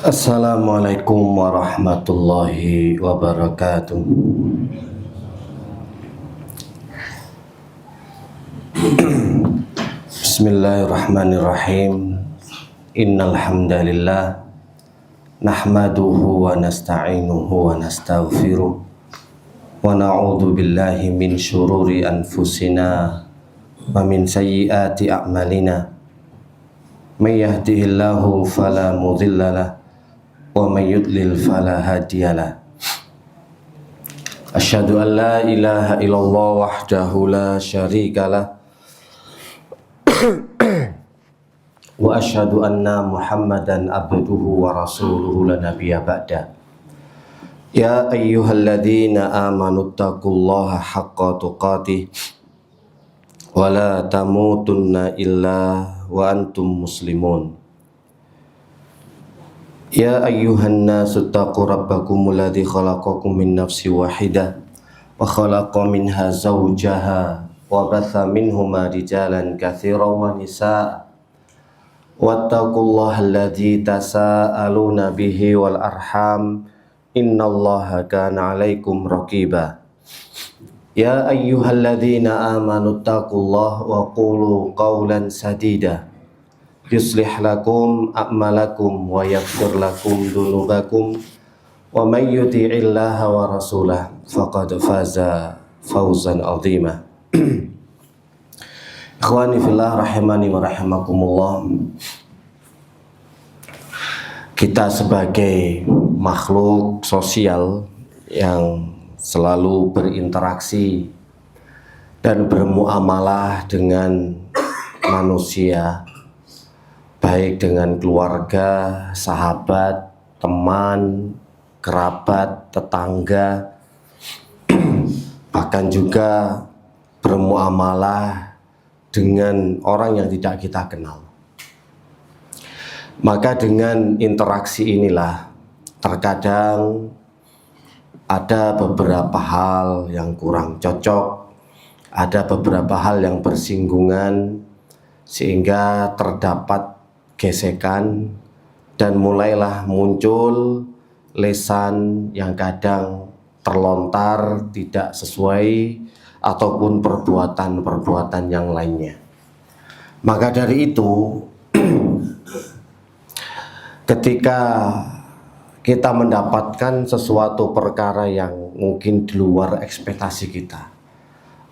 Assalamualaikum warahmatullahi wabarakatuh. Bismillahirrahmanirrahim. Innal hamdalillah nahmaduhu wa nasta'inuhu wa nastaghfiruh wa na'udzu billahi min syururi anfusina wa min sayyiati a'malina. May yahdihillahu fala mudhillalah wa may yudlil fala hadiyalah. Asyhadu an la ilaha illallah wahdahu la syarikalah wa asyhadu anna Muhammadan abduhu wa rasuluhu la nabiyya ba'da. Ya ayyuhalladzina amanu taqullaha haqqa tuqatih wa la tamutunna illa wa antum muslimun. Ya ayyuhan nasu taqu rabbakumul ladzi khalaqakum min nafsin wahidah wa khalaqa minha zawjaha wa batha minhuma rijalan katsiran wa nisaa wattaqullaha alladzi tasaaluna bihi wal arham innallaha kana 'alaikum raqiba. Ya ayyuhalladzina amanu taqullaha wa qulu qawlan sadida yuslih lakum a'malakum wa yaghfir lakum dhunubakum wa may yuti'illaha wa rasulahu faqad faza fawzan 'azima. Ikhwani fillah rahimani wa rahimakumullah. Kita sebagai makhluk sosial yang selalu berinteraksi dan bermuamalah dengan manusia, baik dengan keluarga, sahabat, teman, kerabat, tetangga, bahkan juga bermuamalah dengan orang yang tidak kita kenal. Maka dengan interaksi inilah terkadang ada beberapa hal yang kurang cocok, ada beberapa hal yang bersinggungan, sehingga terdapat gesekan dan mulailah muncul lesan yang kadang terlontar tidak sesuai ataupun perbuatan-perbuatan yang lainnya. Maka dari itu ketika kita mendapatkan sesuatu perkara yang mungkin di luar ekspektasi kita,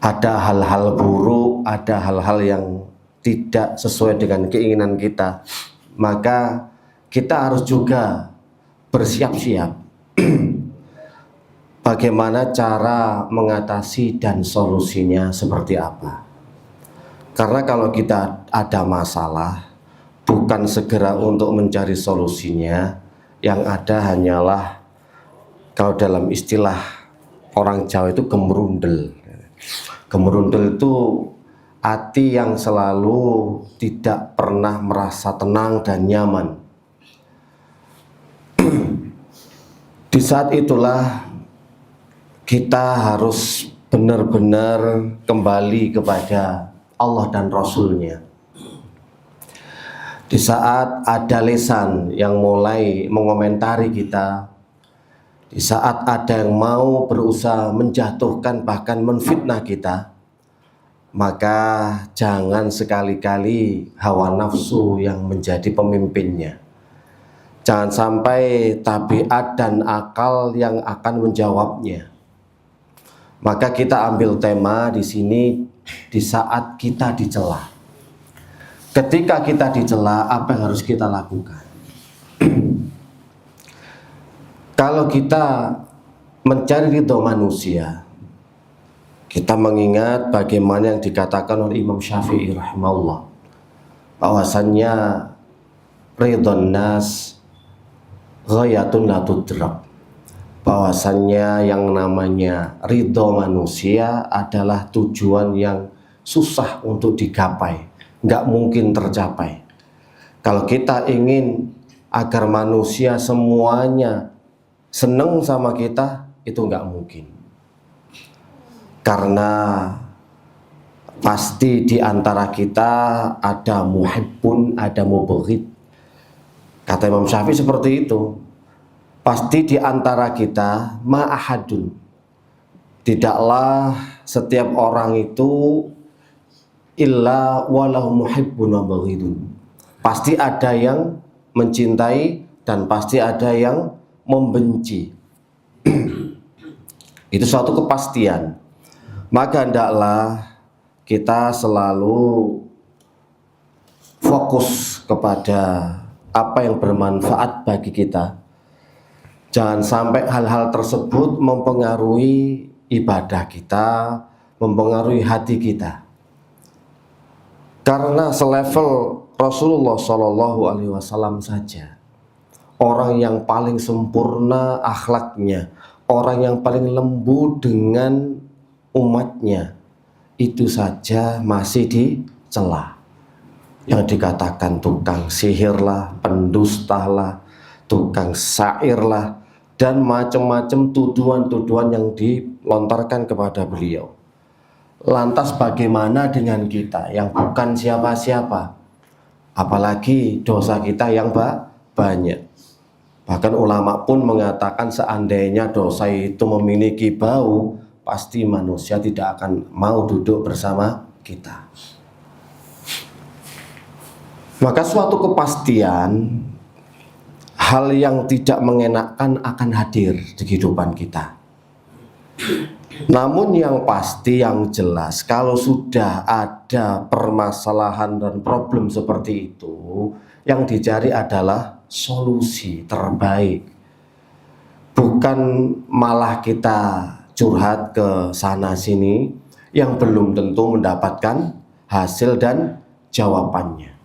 ada hal-hal buruk, ada hal-hal yang tidak sesuai dengan keinginan kita, maka kita harus juga bersiap-siap bagaimana cara mengatasi dan solusinya seperti apa. Karena kalau kita ada masalah, bukan segera untuk mencari solusinya, yang ada hanyalah, kalau dalam istilah orang Jawa itu gemerundel. Gemerundel itu hati yang selalu tidak pernah merasa tenang dan nyaman. Di saat itulah kita harus benar-benar kembali kepada Allah dan Rasul-Nya. Di saat ada lisan yang mulai mengomentari kita, di saat ada yang mau berusaha menjatuhkan bahkan menfitnah kita, maka jangan sekali-kali hawa nafsu yang menjadi pemimpinnya. Jangan sampai tabiat dan akal yang akan menjawabnya. Maka kita ambil tema di sini di saat kita dicela. Ketika kita dicela, apa yang harus kita lakukan? Kalau kita mencari ridho manusia, kita mengingat bagaimana yang dikatakan oleh Imam Syafi'i rahimahullah, bahwasannya ridhon nas ghayatun la tudrak, bahwasannya yang namanya ridho manusia adalah tujuan yang susah untuk digapai, nggak mungkin tercapai. Kalau kita ingin agar manusia semuanya seneng sama kita, itu nggak mungkin. Karena pasti di antara kita ada muhibbun, ada mubaghid. Kata Imam Syafi'i seperti itu. Pasti di antara kita ma'ahadun, tidaklah setiap orang itu illa walahu muhibbun wa baghidun. Pasti ada yang mencintai dan pasti ada yang membenci. Itu suatu kepastian. Maka hendaklah kita selalu fokus kepada apa yang bermanfaat bagi kita. Jangan sampai hal-hal tersebut mempengaruhi ibadah kita, mempengaruhi hati kita. Karena selevel Rasulullah SAW saja, orang yang paling sempurna akhlaknya, orang yang paling lembut dengan umatnya, itu saja masih dicela. Yang dikatakan tukang sihir lah, pendusta lah, tukang syair lah, dan macam-macam tuduhan-tuduhan yang dilontarkan kepada beliau. Lantas bagaimana dengan kita yang bukan siapa-siapa, apalagi dosa kita yang banyak. Bahkan ulama pun mengatakan seandainya dosa itu memiliki bau, pasti manusia tidak akan mau duduk bersama kita. Maka suatu kepastian, hal yang tidak mengenakan akan hadir di kehidupan kita. Namun yang pasti, yang jelas, kalau sudah ada permasalahan dan problem seperti itu, yang dicari adalah solusi terbaik. Bukan malah kita curhat ke sana sini yang belum tentu mendapatkan hasil dan jawabannya.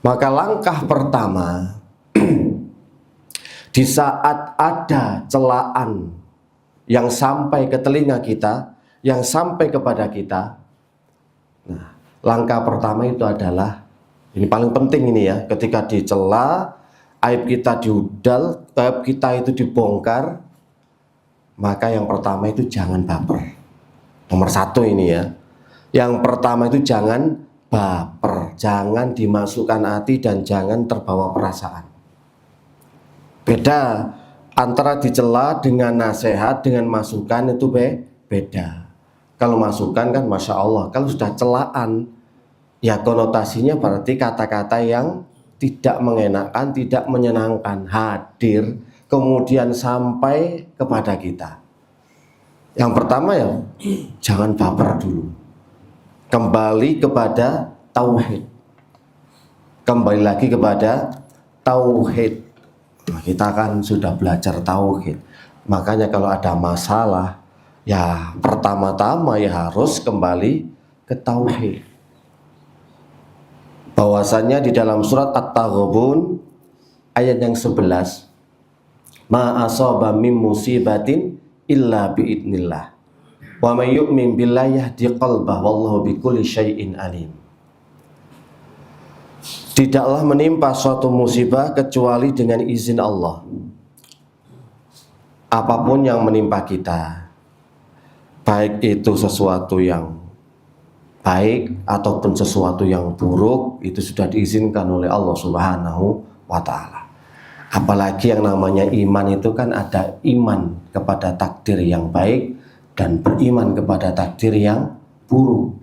Maka langkah pertama, di saat ada celaan yang sampai ke telinga kita, yang sampai kepada kita, nah, langkah pertama itu adalah, ini paling penting ini ya, ketika dicela, aib kita diudal, aib kita itu dibongkar, maka yang pertama itu jangan baper. Nomor satu ini ya, yang pertama itu jangan baper, jangan dimasukkan hati dan jangan terbawa perasaan. Beda antara dicela dengan nasihat, dengan masukan itu beda. Kalau masukan kan Masya Allah, kalau sudah celaan, ya konotasinya berarti kata-kata yang tidak mengenakan, tidak menyenangkan, hadir, kemudian sampai kepada kita. Yang pertama ya, jangan baper dulu. Kembali kepada tauhid. Kembali lagi kepada tauhid. Nah, kita kan sudah belajar tauhid. Makanya kalau ada masalah, ya pertama-tama ya harus kembali ke tauhid. Bahwasanya di dalam surat At-Taghabun ayat yang 11, ma asaba min musibatin illa biidnillah wa may yu'min billahi yahdi qalbah wallahu bikulli syai'in alim. Tidaklah menimpa suatu musibah kecuali dengan izin Allah. Apapun yang menimpa kita, baik itu sesuatu yang baik ataupun sesuatu yang buruk, itu sudah diizinkan oleh Allah Subhanahu wa ta'ala. Apalagi yang namanya iman itu kan ada iman kepada takdir yang baik dan beriman kepada takdir yang buruk.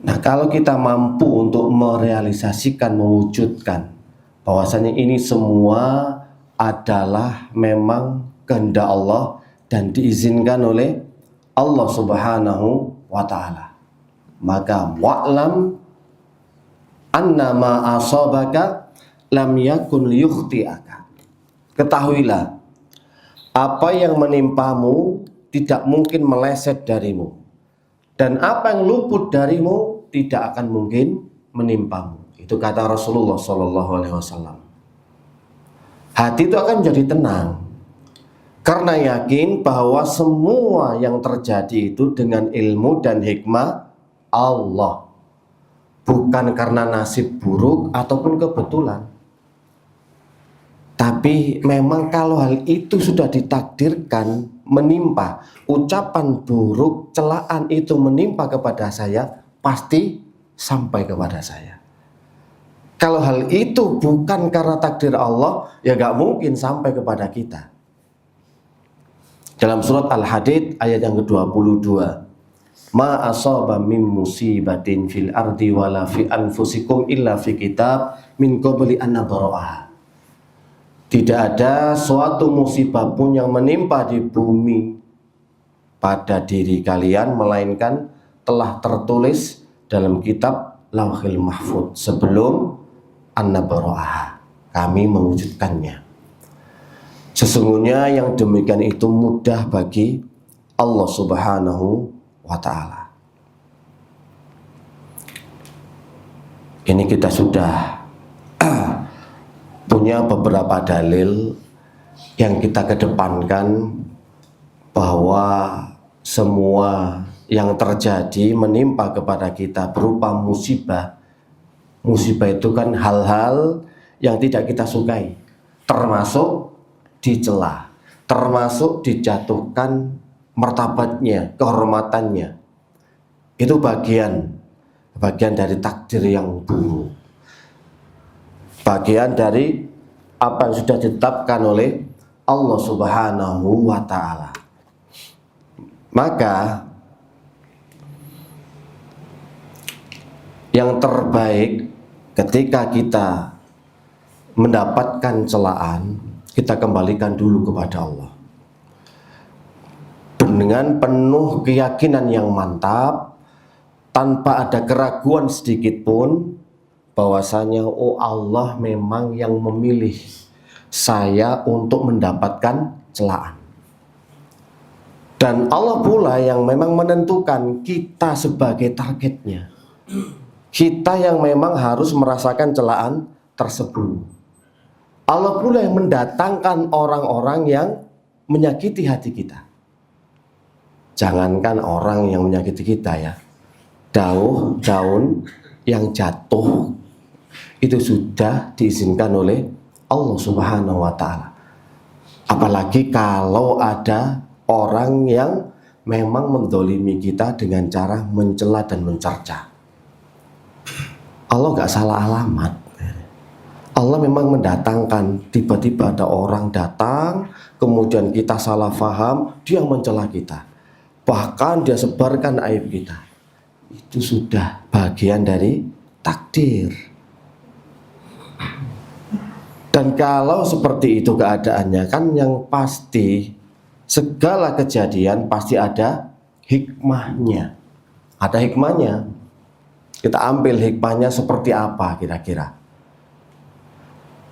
Nah, kalau kita mampu untuk merealisasikan, mewujudkan bahwasanya ini semua adalah memang kehendak Allah dan diizinkan oleh Allah Subhanahu wa ta'ala, maka wa'lam annama asabaka lam yakun liyukhti'aka. Ketahuilah, apa yang menimpamu tidak mungkin meleset darimu, dan apa yang luput darimu tidak akan mungkin menimpamu. Itu kata Rasulullah SAW. Hati itu akan menjadi tenang karena yakin bahwa semua yang terjadi itu dengan ilmu dan hikmah Allah, bukan karena nasib buruk ataupun kebetulan. Tapi memang kalau hal itu sudah ditakdirkan menimpa, ucapan buruk, celaan itu menimpa kepada saya, pasti sampai kepada saya. Kalau hal itu bukan karena takdir Allah, ya gak mungkin sampai kepada kita. Dalam surat Al-Hadid ayat yang ke-22, ma asaba min musibatin fil ardi wala fi anfusikum illa fi kitab min qabli an nabra'aha. Tidak ada suatu musibah pun yang menimpa di bumi pada diri kalian melainkan telah tertulis dalam kitab Lauhil Mahfuz sebelum an nabra'aha, kami mewujudkannya. Sesungguhnya yang demikian itu mudah bagi Allah Subhanahu wa ta'ala. Ini kita sudah punya beberapa dalil yang kita kedepankan bahwa semua yang terjadi menimpa kepada kita berupa musibah. Musibah itu kan hal-hal yang tidak kita sukai, termasuk dicela, termasuk dijatuhkan martabatnya, kehormatannya. Itu bagian dari takdir yang buruk, bagian dari apa yang sudah ditetapkan oleh Allah Subhanahu wa ta'ala. Maka yang terbaik ketika kita mendapatkan celaan, kita kembalikan dulu kepada Allah dengan penuh keyakinan yang mantap, tanpa ada keraguan sedikit pun bahwasanya oh Allah memang yang memilih saya untuk mendapatkan celaan, dan Allah pula yang memang menentukan kita sebagai targetnya, kita yang memang harus merasakan celaan tersebut. Allah pula yang mendatangkan orang-orang yang menyakiti hati kita. Jangankan orang yang menyakiti kita ya, daun yang jatuh itu sudah diizinkan oleh Allah Subhanahu wa ta'ala. Apalagi kalau ada orang yang memang mendolimi kita dengan cara mencela dan mencerca. Allah gak salah alamat. Allah memang mendatangkan, tiba-tiba ada orang datang, kemudian kita salah faham, dia mencela kita, bahkan dia sebarkan aib kita. Itu sudah bagian dari takdir. Dan kalau seperti itu keadaannya, kan yang pasti segala kejadian pasti ada hikmahnya. Ada hikmahnya. Kita ambil hikmahnya seperti apa kira-kira.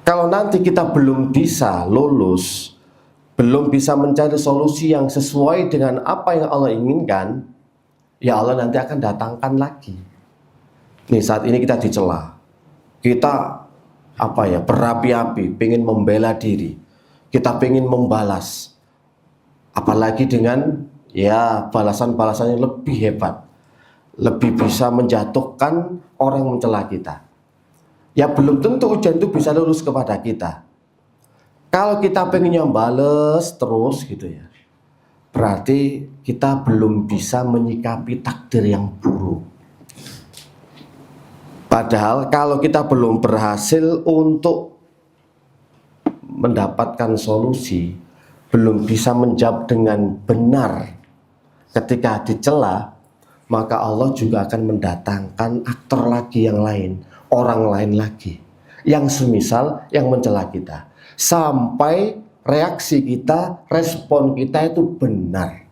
Kalau nanti kita belum bisa lulus, belum bisa mencari solusi yang sesuai dengan apa yang Allah inginkan, ya Allah nanti akan datangkan lagi. Nih saat ini kita dicela, kita berapi-api, pengen membela diri, kita pengen membalas, apalagi dengan ya balasan-balasan yang lebih hebat, lebih bisa menjatuhkan orang yang mencela kita. Ya belum tentu ujian itu bisa lulus kepada kita. Kalau kita pengennya bales terus gitu ya, berarti kita belum bisa menyikapi takdir yang buruk. Padahal kalau kita belum berhasil untuk mendapatkan solusi, belum bisa menjawab dengan benar ketika dicela, maka Allah juga akan mendatangkan aktor lagi yang lain, orang lain lagi yang semisal yang mencela kita, sampai reaksi kita, respon kita itu benar.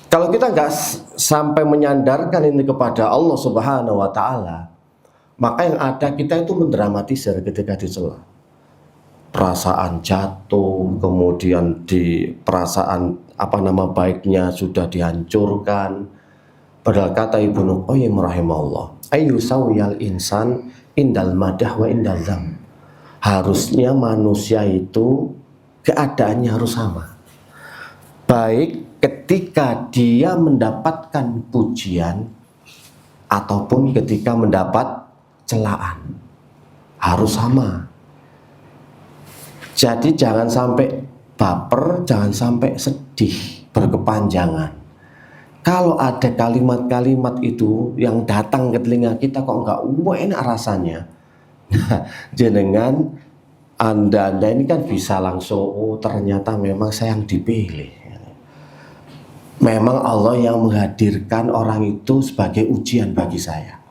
Kalau kita nggak sampai menyandarkan ini kepada Allah Subhanahu wa ta'ala, maka yang ada kita itu mendramatisir ketika dicela. Perasaan jatuh, kemudian di perasaan baiknya sudah dihancurkan. Padahal kata Ibnu Qayyim rahimahullah, ayyusawiyal insan indal madah wa indal dzam. Harusnya manusia itu keadaannya harus sama. Baik ketika dia mendapatkan pujian ataupun ketika mendapat celaan, harus sama. Jadi jangan sampai baper, jangan sampai sedih berkepanjangan. Kalau ada kalimat-kalimat itu yang datang ke telinga kita kok nggak enak rasanya, nah, jenengan anda ini kan bisa langsung, oh ternyata memang saya yang dipilih. Memang Allah yang menghadirkan orang itu sebagai ujian bagi saya.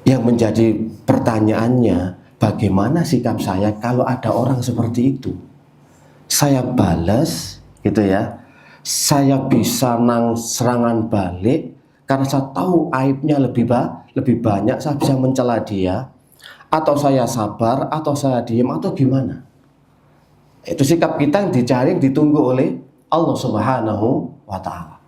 Yang menjadi pertanyaannya, bagaimana sikap saya kalau ada orang seperti itu? Saya balas gitu ya. Saya bisa serangan balik karena saya tahu aibnya lebih banyak, saya bisa mencela dia, atau saya sabar, atau saya diam, atau gimana. Itu sikap kita yang dicari, yang ditunggu oleh Allah Subhanahu wa Ta'ala.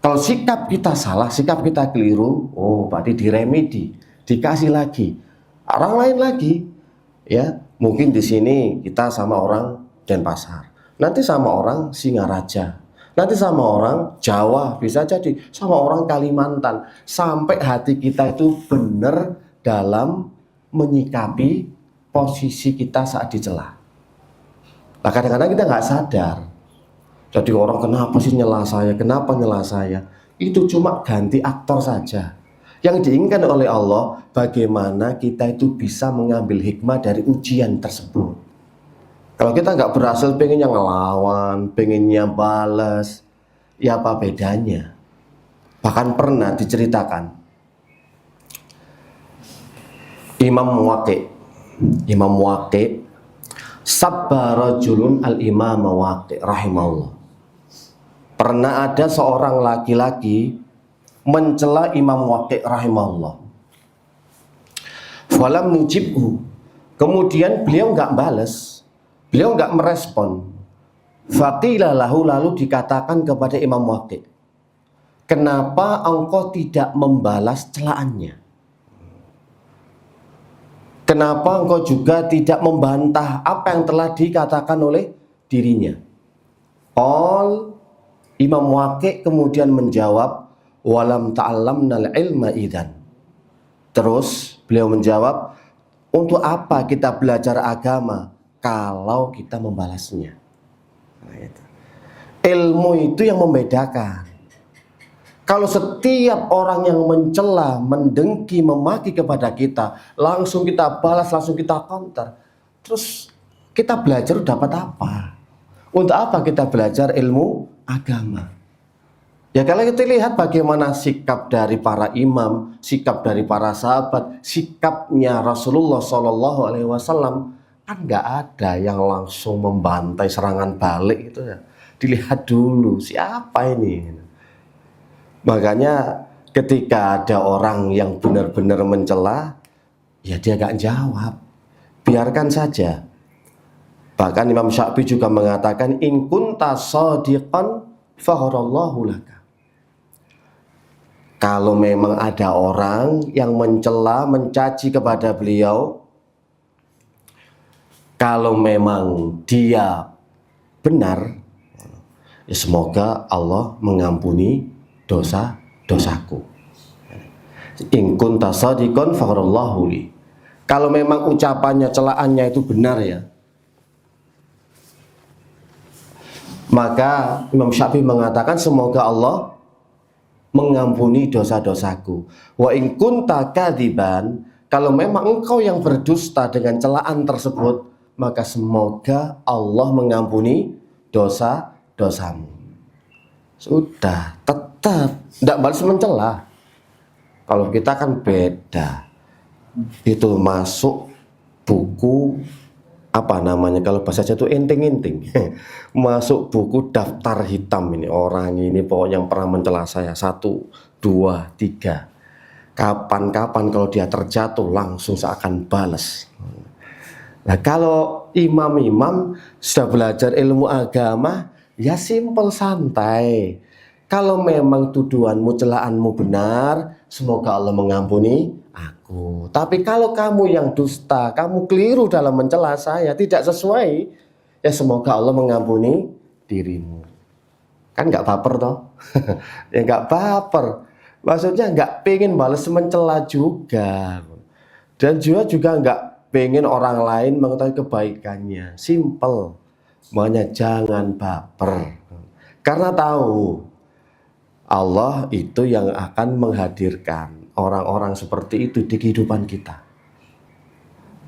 Kalau sikap kita salah, sikap kita keliru, oh berarti diremedi, dikasih lagi orang lain lagi, ya. Mungkin di sini kita sama orang Denpasar, nanti sama orang Singaraja, nanti sama orang Jawa, bisa jadi sama orang Kalimantan, sampai hati kita itu benar dalam menyikapi posisi kita saat dicela. Nah, kadang-kadang kita nggak sadar. Jadi orang kenapa sih nyela saya, kenapa nyela saya? Itu cuma ganti aktor saja. Yang diinginkan oleh Allah, bagaimana kita itu bisa mengambil hikmah dari ujian tersebut. Kalau kita nggak berhasil, pengennya ngelawan, pengennya balas, ya apa bedanya? Bahkan pernah diceritakan Imam Waqi sabba rajulun al-imam Waqi rahimahullah. Pernah ada seorang laki-laki mencela Imam Waqi rahimahullah. Falam nujibhu. Kemudian beliau nggak balas, beliau nggak merespon. Faqila lahu, lalu dikatakan kepada Imam Waqi, kenapa engkau tidak membalas celaannya? Kenapa engkau juga tidak membantah apa yang telah dikatakan oleh dirinya? Imam Waqi kemudian menjawab, walam ta'allamnal ilma idzan. Terus beliau menjawab, untuk apa kita belajar agama kalau kita membalasnya? Ilmu itu yang membedakan. Kalau setiap orang yang mencela, mendengki, memaki kepada kita, langsung kita balas, langsung kita counter, terus kita belajar dapat apa? Untuk apa kita belajar ilmu agama? Ya kalau kita lihat bagaimana sikap dari para imam, sikap dari para sahabat, sikapnya Rasulullah SAW, kan nggak ada yang langsung membantai serangan balik itu ya. Dilihat dulu siapa ini. Makanya ketika ada orang yang benar-benar mencela, ya dia gak jawab, biarkan saja. Bahkan Imam Syafi'i juga mengatakan, in kunta shadiqan faghfarallahu laka. Kalau memang ada orang yang mencela, mencaci kepada beliau, kalau memang dia benar, ya semoga Allah mengampuni dosa-dosaku. In kunta shadiqan faghfarallahu li. Kalau memang ucapannya, celaannya itu benar ya, maka Imam Syafi'i mengatakan semoga Allah mengampuni dosa-dosaku. Wa in kunta kadziban, kalau memang engkau yang berdusta dengan celaan tersebut, maka semoga Allah mengampuni dosa-dosamu. Sudah, tetap tidak balas mencela. Kalau kita kan beda. Itu masuk buku apa namanya, kalau bahasa Jawa itu inting-inting. Masuk buku daftar hitam ini. Orang ini pokoknya yang pernah mencela saya 1, 2, 3. Kapan-kapan kalau dia terjatuh langsung seakan balas. Nah kalau imam-imam sudah belajar ilmu agama, ya simpel, santai. Kalau memang tuduhanmu, celaanmu benar, semoga Allah mengampuni aku. Tapi kalau kamu yang dusta, kamu keliru dalam mencela saya, tidak sesuai, ya semoga Allah mengampuni dirimu. Kan nggak baper toh? Ya nggak baper. Maksudnya nggak pengen balas mencela juga. Dan juga nggak pengen orang lain mengetahui kebaikannya. Simple. Makanya jangan baper. Karena tahu Allah itu yang akan menghadirkan orang-orang seperti itu di kehidupan kita.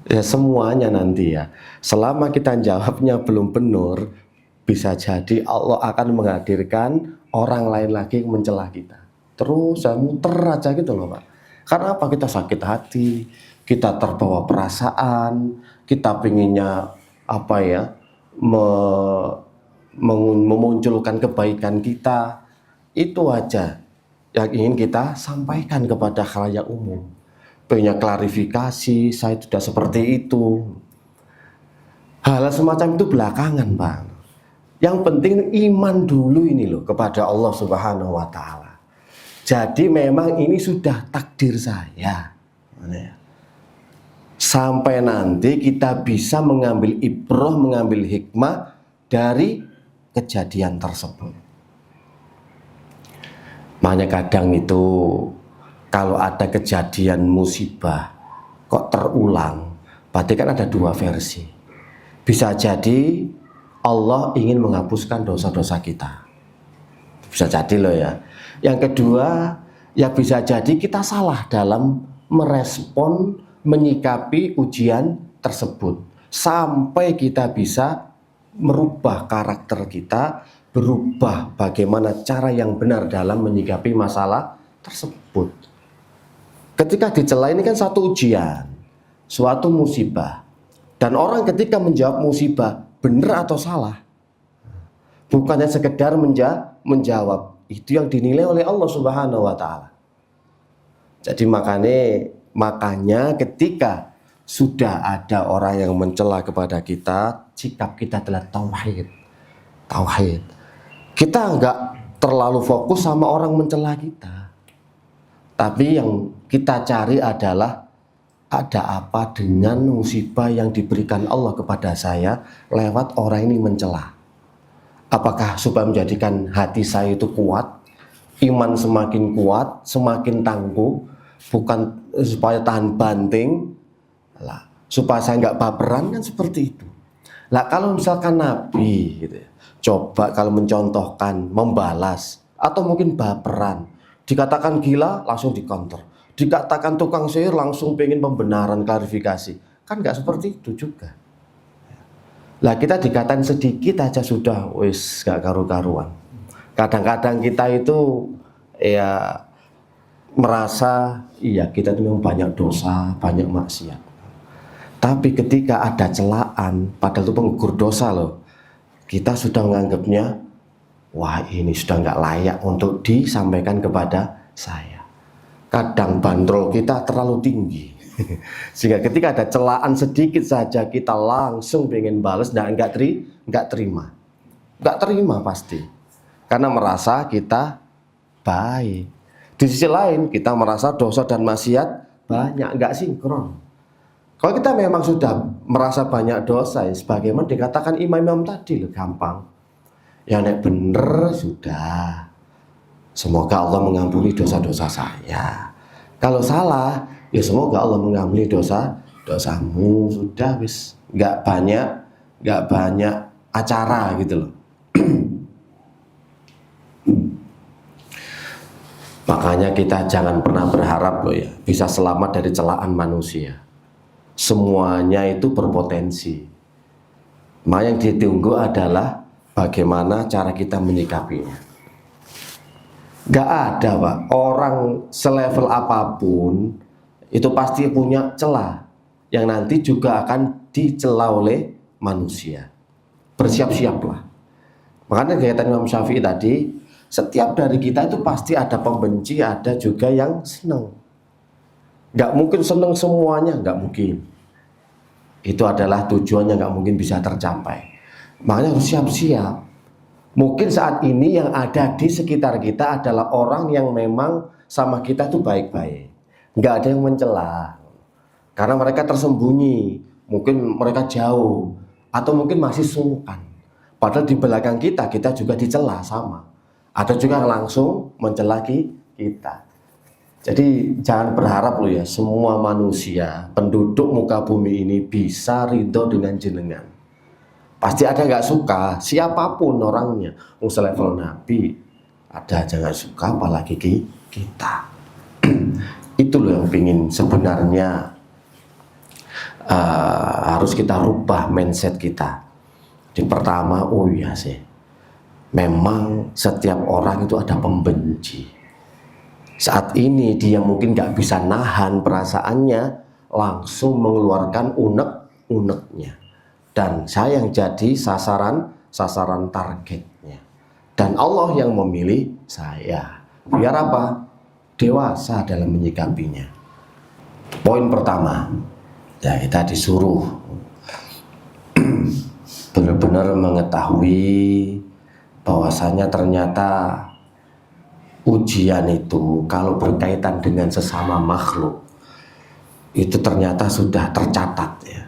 Ya semuanya nanti ya. Selama kita jawabnya belum benar, bisa jadi Allah akan menghadirkan orang lain lagi yang mencela kita. Terus saya muter aja gitu loh Pak. Karena apa? Kita sakit hati, kita terbawa perasaan, kita pinginnya apa ya, memunculkan kebaikan kita. Itu aja yang ingin kita sampaikan kepada khalayak umum. Punya klarifikasi, saya tidak seperti itu. Hal semacam itu belakangan Pak. Yang penting iman dulu ini loh kepada Allah Subhanahu wa Ta'ala. Jadi memang ini sudah takdir saya. Sampai nanti kita bisa mengambil ibrah, mengambil hikmah dari kejadian tersebut. Makanya kadang itu kalau ada kejadian musibah kok terulang, berarti kan ada dua versi. Bisa jadi Allah ingin menghapuskan dosa-dosa kita. Bisa jadi loh ya. Yang kedua, ya bisa jadi kita salah dalam merespon, menyikapi ujian tersebut. Sampai kita bisa merubah karakter kita, berubah bagaimana cara yang benar dalam menyikapi masalah tersebut. Ketika dicela ini kan satu ujian, suatu musibah. Dan orang ketika menjawab musibah, benar atau salah, bukannya sekedar menjawab. Itu yang dinilai oleh Allah Subhanahu wa Ta'ala. Jadi makanya ketika sudah ada orang yang mencela kepada kita, sikap kita adalah tauhid. Kita enggak terlalu fokus sama orang mencela kita. Tapi yang kita cari adalah ada apa dengan musibah yang diberikan Allah kepada saya lewat orang ini mencela. Apakah supaya menjadikan hati saya itu kuat, iman semakin kuat, semakin tangguh, bukan supaya tahan banting, lah, supaya saya nggak baperan, kan seperti itu. Lah kalau misalkan Nabi gitu ya, coba kalau mencontohkan, membalas, atau mungkin baperan, dikatakan gila langsung dikonter, dikatakan tukang sihir langsung pengen pembenaran, klarifikasi, kan nggak seperti itu juga. Lah kita dikatain sedikit aja sudah wis gak karu-karuan. Kadang-kadang kita itu ya merasa iya kita itu memang banyak dosa, banyak maksiat. Tapi ketika ada celaan, padahal itu penggugur dosa loh, kita sudah menganggapnya wah ini sudah nggak layak untuk disampaikan kepada saya. Kadang bandrol kita terlalu tinggi. Sehingga ketika ada celaan sedikit saja kita langsung pengen balas, nggak terima pasti, karena merasa kita baik. Di sisi lain kita merasa dosa dan maksiat banyak, nggak sinkron. Kalau kita memang sudah merasa banyak dosa, ya, sebagaimana dikatakan imam-imam tadi, gampang. Ya nek bener sudah, semoga Allah mengampuni dosa-dosa saya. Kalau salah, ya semoga Allah mengampuni dosamu. Sudah wis, nggak banyak acara gitu loh. Makanya kita jangan pernah berharap loh ya bisa selamat dari celaan manusia. Semuanya itu berpotensi. Maka yang ditunggu adalah bagaimana cara kita menyikapinya. Gak ada Pak, orang selevel apapun itu pasti punya celah yang nanti juga akan dicela oleh manusia. Bersiap-siaplah. Makanya kaitan Imam Syafi'i tadi, setiap dari kita itu pasti ada pembenci, ada juga yang senang. Gak mungkin senang semuanya, gak mungkin. Itu adalah tujuannya gak mungkin bisa tercapai. Makanya harus siap-siap. Mungkin saat ini yang ada di sekitar kita adalah orang yang memang sama kita tuh baik-baik, nggak ada yang mencela, karena mereka tersembunyi, mungkin mereka jauh, atau mungkin masih sungkan. Padahal di belakang kita juga dicela sama. Ada juga yang langsung mencela kita. Jadi jangan berharap loh ya semua manusia penduduk muka bumi ini bisa ridho dengan jenengan. Pasti ada nggak suka, siapapun orangnya, selevel Nabi, ada aja nggak suka, apalagi kita. Itu loh yang pingin sebenarnya harus kita rubah mindset kita. Di pertama, oh iya sih, memang setiap orang itu ada pembenci. Saat ini dia mungkin nggak bisa nahan perasaannya, langsung mengeluarkan unek-uneknya. Dan saya yang jadi sasaran targetnya. Dan Allah yang memilih saya. Biar apa? Dewasa dalam menyikapinya. Poin pertama, ya kita disuruh benar-benar mengetahui bahwasanya ternyata ujian itu kalau berkaitan dengan sesama makhluk itu ternyata sudah tercatat ya,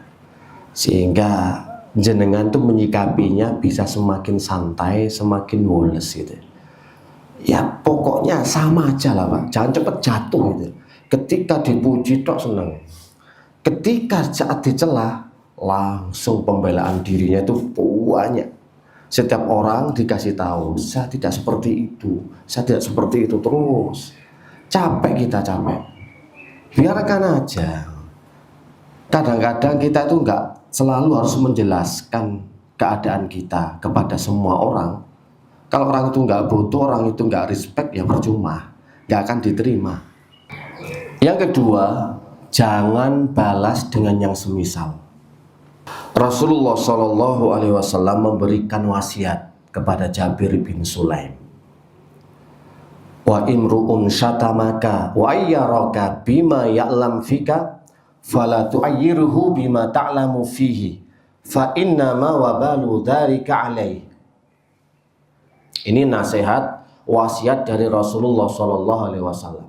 sehingga jenengan tuh menyikapinya bisa semakin santai, semakin woles gitu ya. Pokoknya sama aja lah Pak, jangan cepet jatuh gitu. Ketika dipuji tok seneng, ketika saat dicela langsung pembelaan dirinya itu banyak. Setiap orang dikasih tahu, saya tidak seperti itu, saya tidak seperti itu, terus capek, kita capek. Biarkan aja. Kadang-kadang kita itu nggak selalu harus menjelaskan keadaan kita kepada semua orang. Kalau orang itu nggak butuh, orang itu nggak respect, ya percuma, nggak akan diterima. Yang kedua, jangan balas dengan yang semisal. Rasulullah Shallallahu Alaihi Wasallam memberikan wasiat kepada Jabir bin Sulaim. Wa imru'un syatamaka wa ayyaraka bima ya'lam fika fala tu'ayyirhu bima ta'lamu fihi fa innama wabalu dzalika alaih. Ini nasihat wasiat dari Rasulullah Shallallahu Alaihi Wasallam.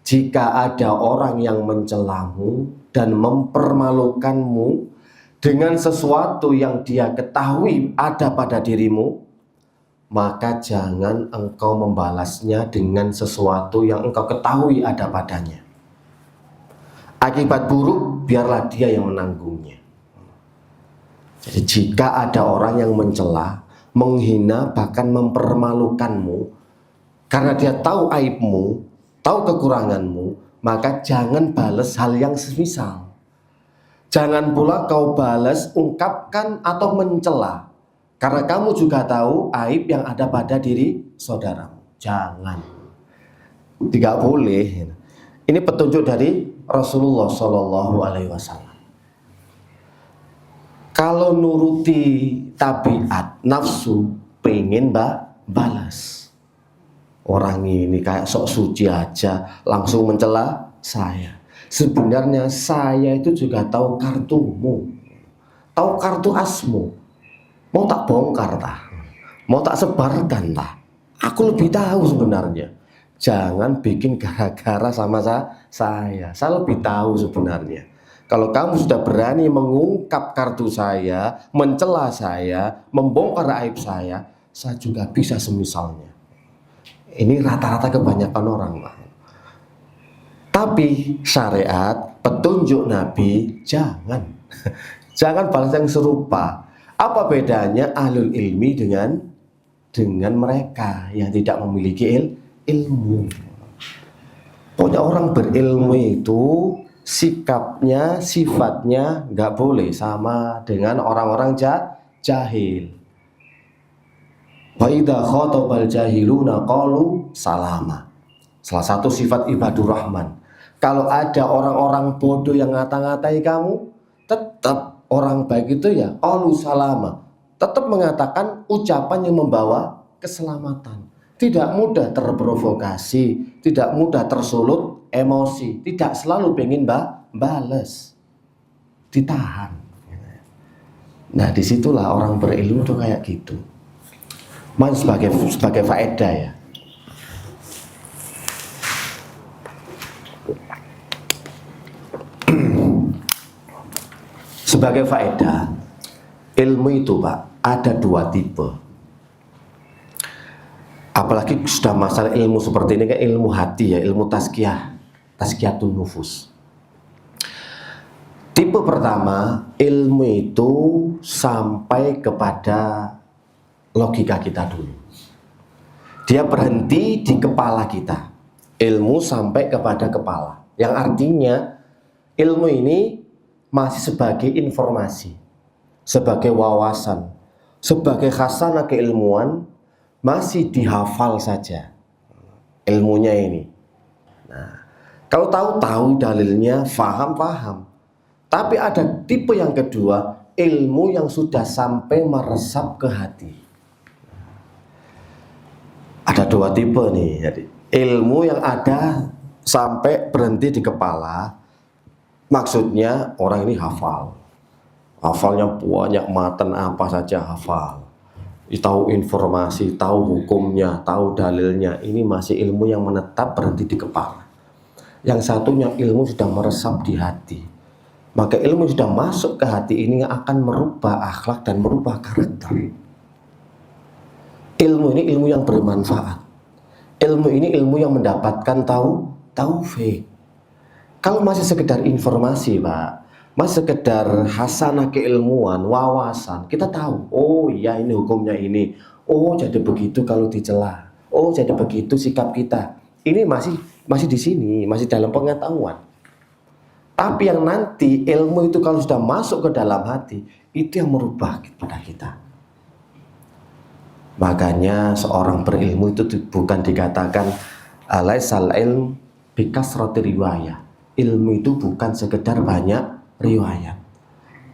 Jika ada orang yang mencelamu dan mempermalukanmu dengan sesuatu yang dia ketahui ada pada dirimu, maka jangan engkau membalasnya dengan sesuatu yang engkau ketahui ada padanya. Akibat buruk biarlah dia yang menanggungnya. Jadi jika ada orang yang mencela, menghina, bahkan mempermalukanmu karena dia tahu aibmu, tahu kekuranganmu, maka jangan balas hal yang semisal. Jangan pula kau balas, ungkapkan atau mencela, karena kamu juga tahu aib yang ada pada diri saudaramu. Jangan, tidak boleh. Ini petunjuk dari Rasulullah Shallallahu Alaihi Wasallam. Kalau nuruti tabiat nafsu, pengen balas. Orang ini kayak sok suci aja, langsung mencela saya. Sebenarnya saya itu juga tahu kartumu, tahu kartu asmu. Mau tak bongkar tah? Mau tak sebarkan tah? Aku lebih tahu sebenarnya. Jangan bikin gara-gara sama saya. Saya lebih tahu sebenarnya. Kalau kamu sudah berani mengungkap kartu saya, mencela saya, membongkar aib saya juga bisa semisalnya. Ini rata-rata kebanyakan orang, Pak. Tapi syariat, petunjuk Nabi, jangan balas yang serupa. Apa bedanya ahlul ilmi dengan mereka yang tidak memiliki ilmu? Pokoknya orang berilmu itu sikapnya, sifatnya nggak boleh sama dengan orang-orang jahil. Wa idza khatabal jahiluna qalu salama. Salah satu sifat ibadur rahman. Kalau ada orang-orang bodoh yang ngata-ngatai kamu, tetap orang baik itu ya qalu salama. Tetap mengatakan ucapan yang membawa keselamatan. Tidak mudah terprovokasi, tidak mudah tersulut emosi, tidak selalu pengen bales. Ditahan. Nah, disitulah orang berilmu tuh kayak gitu. Sebagai faedah ya. Sebagai faedah, ilmu itu Pak, ada dua tipe. Apalagi sudah masalah ilmu seperti ini kan ilmu hati ya, ilmu tazkiyatun nufus. Tipe pertama, ilmu itu sampai kepada logika kita dulu. Dia berhenti di kepala kita. Ilmu sampai kepada kepala. Yang artinya ilmu ini masih sebagai informasi, sebagai wawasan, sebagai khasanah keilmuan, masih dihafal saja ilmunya ini. Nah, kalau tahu dalilnya, faham. Tapi ada tipe yang kedua, ilmu yang sudah sampai meresap ke hati. Ada dua tipe nih. Jadi, ilmu yang ada sampai berhenti di kepala, maksudnya orang ini hafal. Hafalnya banyak, matan apa saja hafal. Tahu informasi, tahu hukumnya, tahu dalilnya. Ini masih ilmu yang menetap berhenti di kepala. Yang satunya ilmu sudah meresap di hati. Maka ilmu sudah masuk ke hati ini akan merubah akhlak dan merubah karakter. Ilmu ini ilmu yang bermanfaat. Ilmu ini ilmu yang mendapatkan taufik. Kalau masih sekedar informasi, Pak, masih sekedar hasanah keilmuan, wawasan, kita tahu, oh iya ini hukumnya ini, oh jadi begitu kalau dicela, oh jadi begitu sikap kita. Ini masih di sini, masih dalam pengetahuan. Tapi yang nanti ilmu itu kalau sudah masuk ke dalam hati, itu yang merubah pada kita. Makanya seorang berilmu itu bukan dikatakan alaisal ilm bikasrati riwayah. Ilmu itu bukan sekedar banyak riwayat.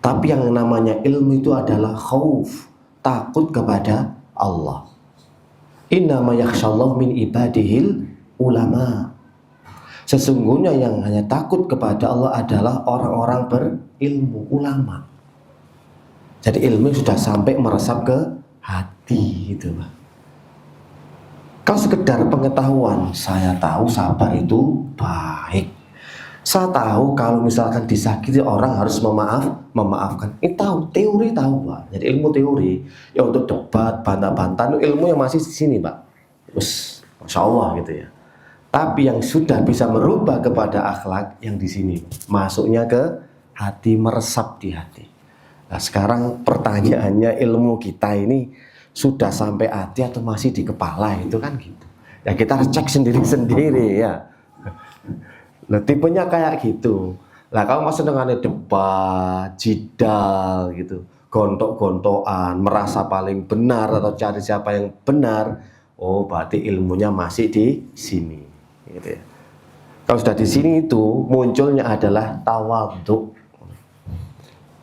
Tapi yang namanya ilmu itu adalah khauf, takut kepada Allah. Innama yakhshallahu min ibadihil ulama. Sesungguhnya yang hanya takut kepada Allah adalah orang-orang berilmu, ulama. Jadi ilmu sudah sampai meresap ke hati gitu, Pak. Kalau sekedar pengetahuan, saya tahu sabar itu baik. Saya tahu kalau misalkan disakiti orang harus memaafkan. Ini tahu, teori tahu, Pak. Jadi ilmu teori, ya untuk debat, bantah-bantahan, ilmu yang masih di sini, Pak. Terus, Masya Allah gitu ya. Tapi yang sudah bisa merubah kepada akhlak yang di sini, masuknya ke hati, meresap di hati. Nah sekarang pertanyaannya, ilmu kita ini sudah sampai hati atau masih di kepala, itu kan gitu. Ya kita harus cek sendiri-sendiri ya. Nah tipenya kayak gitu. Nah kalau masuk dengan debat, jidal gitu, gontok-gontokan, merasa paling benar atau cari siapa yang benar, oh berarti ilmunya masih di sini. Gitu ya. Kalau sudah di sini itu munculnya adalah tawadhu.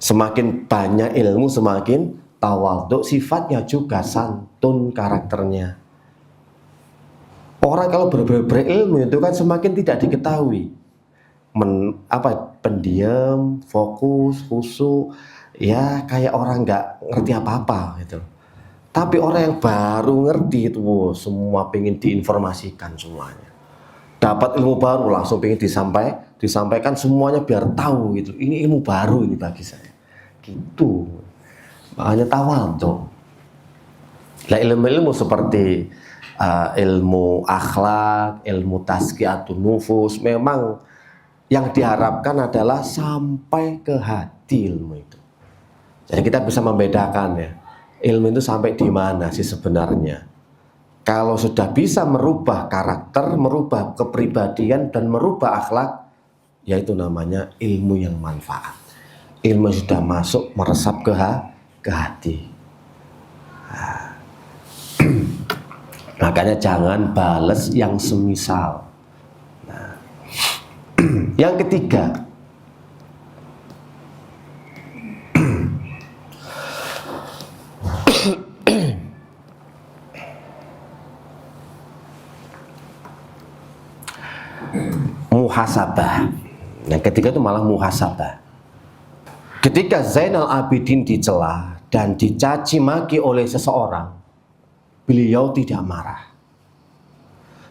Semakin banyak ilmu semakin tawadhu, sifatnya juga santun karakternya. Orang kalau berilmu itu kan semakin tidak diketahui. Pendiam, fokus, khusyuk, ya kayak orang nggak ngerti apa-apa gitu. Tapi orang yang baru ngerti itu semua pengen diinformasikan semuanya. Dapat ilmu baru langsung pengen disampaikan semuanya biar tahu gitu. Ini ilmu baru ini bagi saya. Gitu. Makanya tawadhu. Nah, ilmu-ilmu seperti ilmu akhlak, ilmu tazkiyatun nufus, memang yang diharapkan adalah sampai ke hati ilmu itu. Jadi kita bisa membedakan ya, ilmu itu sampai di mana sih sebenarnya. Kalau sudah bisa merubah karakter, merubah kepribadian dan merubah akhlak, yaitu namanya ilmu yang manfaat. Ilmu sudah masuk meresap ke hati. Makanya jangan bales yang semisal. Nah, yang ketiga, muhasabah. Yang ketiga itu malah muhasabah. Ketika Zainal Abidin dicela dan dicaci maki oleh seseorang, beliau tidak marah.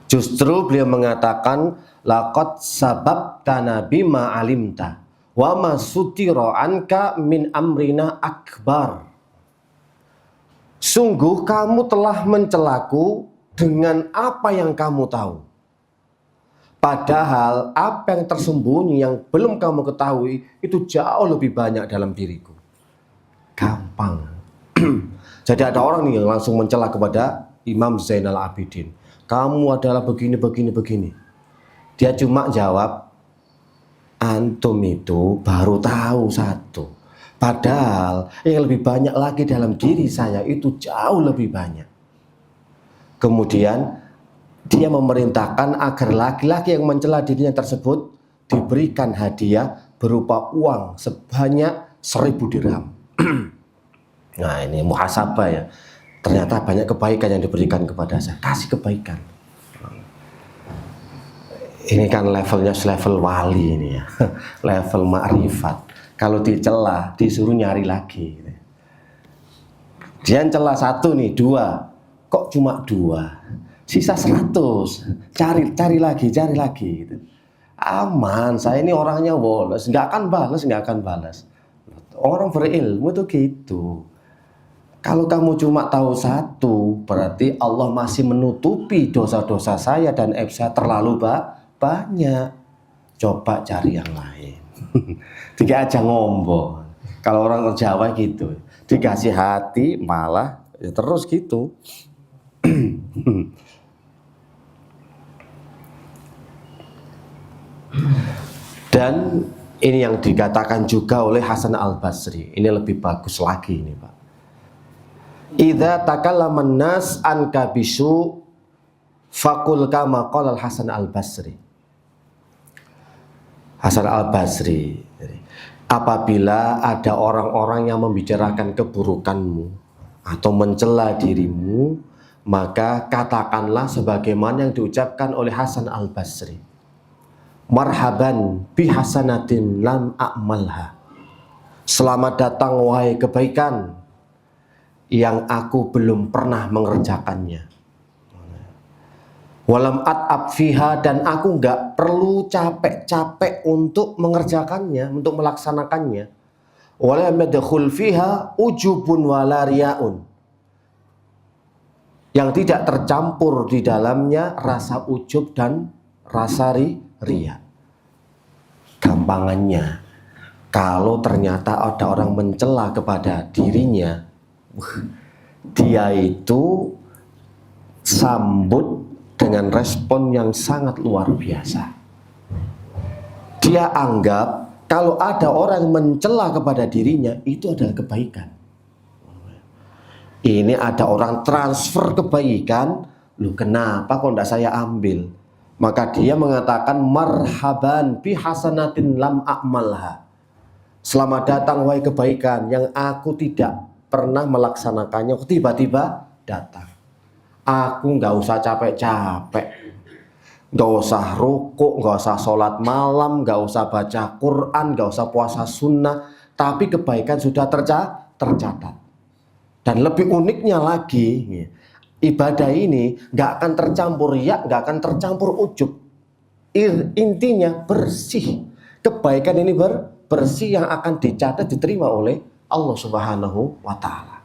Justru beliau mengatakan, laqad sababtana bima alimta wa ma sutira anka min amrina akbar. Sungguh kamu telah mencelaku dengan apa yang kamu tahu. Padahal apa yang tersembunyi yang belum kamu ketahui itu jauh lebih banyak dalam diriku. Gampang. Jadi ada orang nih yang langsung mencela kepada Imam Zainal Abidin, kamu adalah begini, begini, begini. Dia cuma jawab, antum itu baru tahu satu. Padahal yang lebih banyak lagi dalam diri saya itu jauh lebih banyak. Kemudian dia memerintahkan agar laki-laki yang mencela dirinya tersebut diberikan hadiah berupa uang sebanyak 1000 dirham. Nah, ini muhasabah ya. Ternyata banyak kebaikan yang diberikan kepada saya. Kasih kebaikan. Ini kan levelnya level wali ini ya. Level ma'rifat. Kalau dicela disuruh nyari lagi. Dia cela 1 nih, 2. Kok cuma 2? Sisa 100. Cari lagi gitu. Aman, saya ini orangnya woles, nggak akan balas. Orang berilmu tuh gitu. Kalau kamu cuma tahu 1, berarti Allah masih menutupi dosa-dosa saya dan aib saya terlalu banyak. Coba cari yang lain. Tiga aja ngomong. Kalau orang Jawa gitu, dikasih hati malah ya terus gitu. Dan ini yang dikatakan juga oleh Hasan Al-Basri. Ini lebih bagus lagi ini, Pak. Idza takallaman nas an kabisu faqul kama qala Hasan Al-Basri. Hasan Al-Basri, apabila ada orang-orang yang membicarakan keburukanmu atau mencela dirimu, maka katakanlah sebagaimana yang diucapkan oleh Hasan Al-Basri. Marhaban bihasanatin lam a'malha. Selamat datang wahai kebaikan yang aku belum pernah mengerjakannya. Walam at'ab fiha, dan aku nggak perlu capek-capek untuk mengerjakannya, untuk melaksanakannya. Walam yadkhul fiha ujubun wala riyaun, yang tidak tercampur di dalamnya rasa ujub dan rasa riya. Gampangannya, kalau ternyata ada orang mencela kepada dirinya, dia itu sambut dengan respon yang sangat luar biasa. Dia anggap kalau ada orang mencela kepada dirinya itu adalah kebaikan. Ini ada orang transfer kebaikan, loh kenapa kok tidak saya ambil? Maka dia mengatakan marhaban bihasanatin lam a'malha. Selamat datang wahai kebaikan yang aku tidak pernah melaksanakannya, tiba-tiba datang. Aku nggak usah capek-capek, nggak usah rukuk, nggak usah sholat malam, nggak usah baca Quran, nggak usah puasa sunnah, tapi kebaikan sudah tercatat. Dan lebih uniknya lagi, ibadah ini nggak akan tercampur riya, nggak akan tercampur ujub. Intinya bersih. Kebaikan ini bersih yang akan dicatat, diterima oleh Allah Subhanahu wa Ta'ala.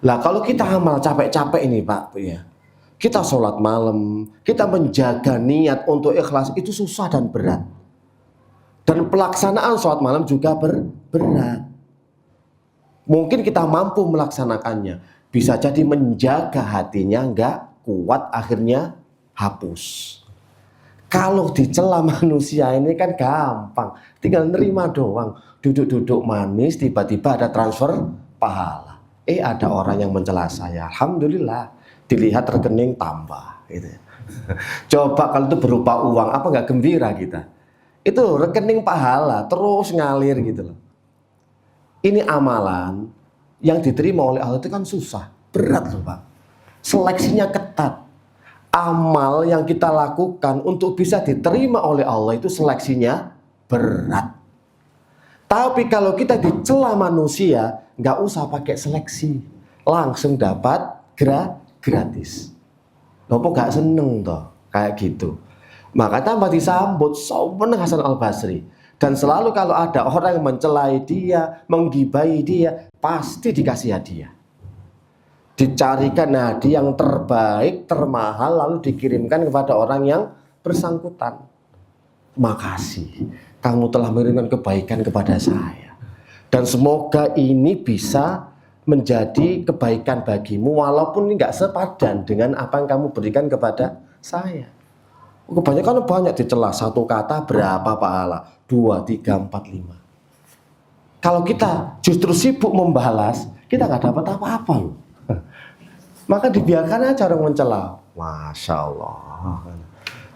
Lah kalau kita amal capek-capek ini Pak, ya, kita sholat malam, kita menjaga niat untuk ikhlas itu susah dan berat. Dan pelaksanaan sholat malam juga berat. Mungkin kita mampu melaksanakannya, bisa jadi menjaga hatinya nggak kuat, akhirnya hapus. Kalau dicela manusia ini kan gampang, tinggal nerima doang, duduk-duduk manis, tiba-tiba ada transfer pahala. Ada orang yang mencela saya, alhamdulillah, dilihat rekening tambah. Gitu. Coba kalau itu berupa uang, apa nggak gembira kita? Itu rekening pahala terus ngalir gitu loh. Ini amalan yang diterima oleh Allah itu kan susah, berat loh Pak. Seleksinya ketat. Amal yang kita lakukan untuk bisa diterima oleh Allah itu seleksinya berat. Tapi kalau kita dicela manusia, nggak usah pakai seleksi, langsung dapat gratis. Nopo gak seneng toh kayak gitu. Maka tambah disambut sopan Hasan Al-Basri. Dan selalu kalau ada orang yang mencelai dia, menggibai dia, pasti dikasih hadiah. Dicarikan hadiah yang terbaik, termahal, lalu dikirimkan kepada orang yang bersangkutan. Makasih, kamu telah memberikan kebaikan kepada saya. Dan semoga ini bisa menjadi kebaikan bagimu walaupun ini nggak sepadan dengan apa yang kamu berikan kepada saya. Kebanyakan banyak dicela, satu kata berapa pahala? 2, 3, 4, 5. Kalau kita justru sibuk membalas, kita nggak dapat apa-apa loh. Maka dibiarkan aja orang mencela. Masya Allah.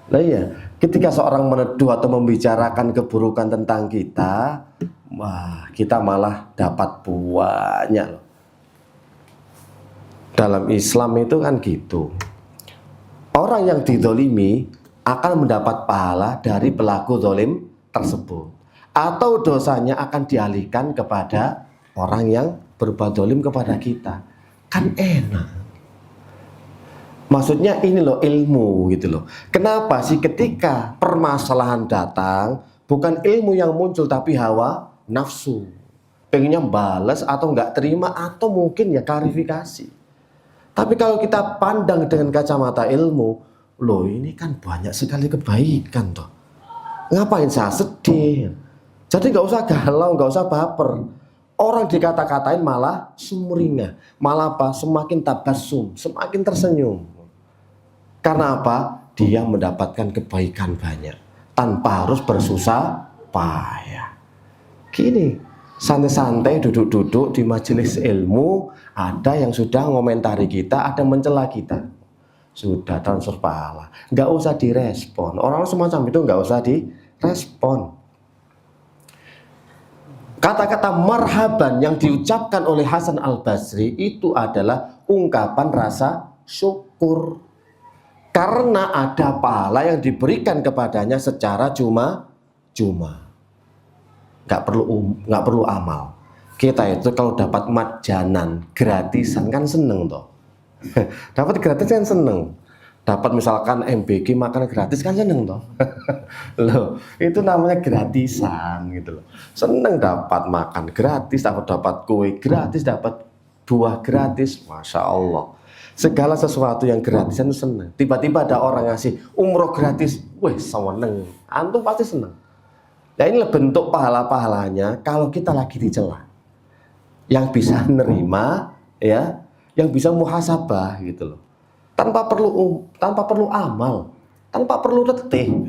Nah iya, ketika seorang meneduh atau membicarakan keburukan tentang kita, wah, kita malah dapat banyak loh. Dalam Islam itu kan gitu. Orang yang didolimi akan mendapat pahala dari pelaku dolim tersebut. Atau dosanya akan dialihkan kepada orang yang berbuat dolim kepada kita. Kan enak. Maksudnya ini loh ilmu gitu loh. Kenapa sih ketika permasalahan datang, bukan ilmu yang muncul tapi hawa nafsu. Pengennya balas atau nggak terima atau mungkin ya klarifikasi. Tapi kalau kita pandang dengan kacamata ilmu, loh ini kan banyak sekali kebaikan toh. Ngapain saya sedih? Jadi nggak usah galau, nggak usah baper. Orang dikata-katain malah sumringah, malah apa? Semakin tabassum, semakin tersenyum. Karena apa? Dia mendapatkan kebaikan banyak tanpa harus bersusah payah. Gini, santai-santai duduk-duduk di majelis ilmu, ada yang sudah ngomentari kita, ada yang mencela kita, sudah transfer pahala, nggak usah direspon. Orang semacam itu nggak usah direspon. Kata-kata marhaban yang diucapkan oleh Hasan Al-Basri itu adalah ungkapan rasa syukur, karena ada pahala yang diberikan kepadanya secara cuma-cuma. Nggak perlu amal. Kita itu kalau dapat majanan gratisan kan seneng toh. Dapat gratis kan seneng. Dapat misalkan MBG makan gratis kan seneng toh. Loh, itu namanya gratisan gitu loh. Seneng dapat makan gratis, dapat kue gratis, dapat buah gratis, masya Allah. Segala sesuatu yang gratisan itu seneng. Tiba-tiba ada orang ngasih umroh gratis, weh seneng. Antum pasti seneng. Nah inilah bentuk pahala-pahalanya kalau kita lagi dicela. Yang bisa nerima, ya, yang bisa muhasabah gitu loh. Tanpa perlu amal, tanpa perlu letih.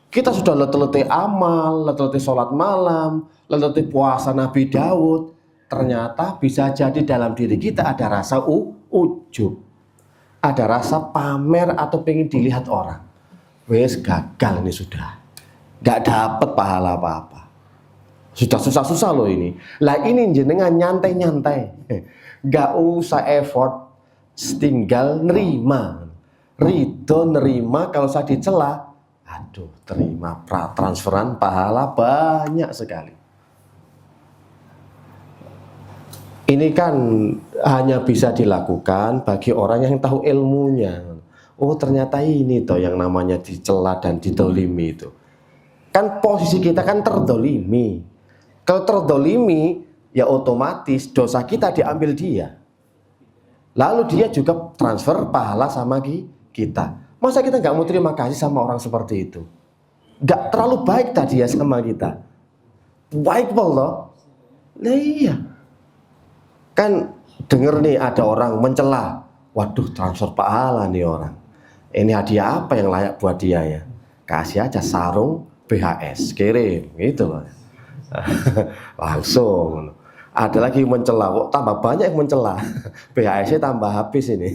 Kita sudah letih-letih amal, letih-letih sholat malam, letih-letih puasa Nabi Daud. Ternyata bisa jadi dalam diri kita ada rasa ujub, ada rasa pamer atau pengen dilihat orang. Wes gagal ini sudah. Gak dapat pahala apa-apa. Sudah susah-susah loh ini. Lah ini jenengan nyantai-nyantai. Gak usah effort, tinggal nerima. Ridho nerima kalau saya dicela. Aduh, terima transferan pahala banyak sekali. Ini kan hanya bisa dilakukan bagi orang yang tahu ilmunya. Oh ternyata ini toh yang namanya dicela dan didolimi itu. Kan posisi kita kan terdolimi. Kalau terdolimi, ya otomatis dosa kita diambil dia. Lalu dia juga transfer pahala sama kita. Masa kita nggak mau terima kasih sama orang seperti itu? Nggak terlalu baik tadi ya sama kita. Baik loh. Nah iya. Kan denger nih ada orang mencela. Waduh transfer pahala nih orang. Ini hadiah apa yang layak buat dia ya? Kasih aja sarung BHS, kirim, gitu loh. Langsung. Ada lagi mencela, kok tambah banyak yang mencela. BHS-nya tambah habis ini.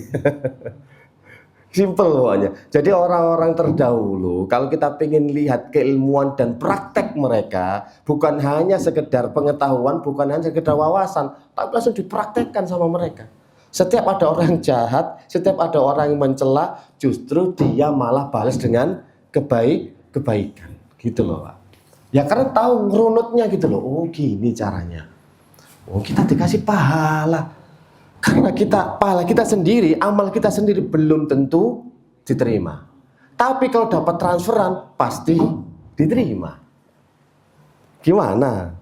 Simple pokoknya. Jadi orang-orang terdahulu, kalau kita ingin lihat keilmuan dan praktek mereka, bukan hanya sekedar pengetahuan, bukan hanya sekedar wawasan, tapi langsung dipraktekkan sama mereka. Setiap ada orang jahat, setiap ada orang yang mencela, justru dia malah balas dengan kebaikan. Gitu loh Pak. Ya karena tahu ngerunutnya gitu loh. Oh gini caranya. Oh kita dikasih pahala. Karena pahala kita sendiri, amal kita sendiri belum tentu diterima. Tapi kalau dapat transferan pasti diterima. Gimana?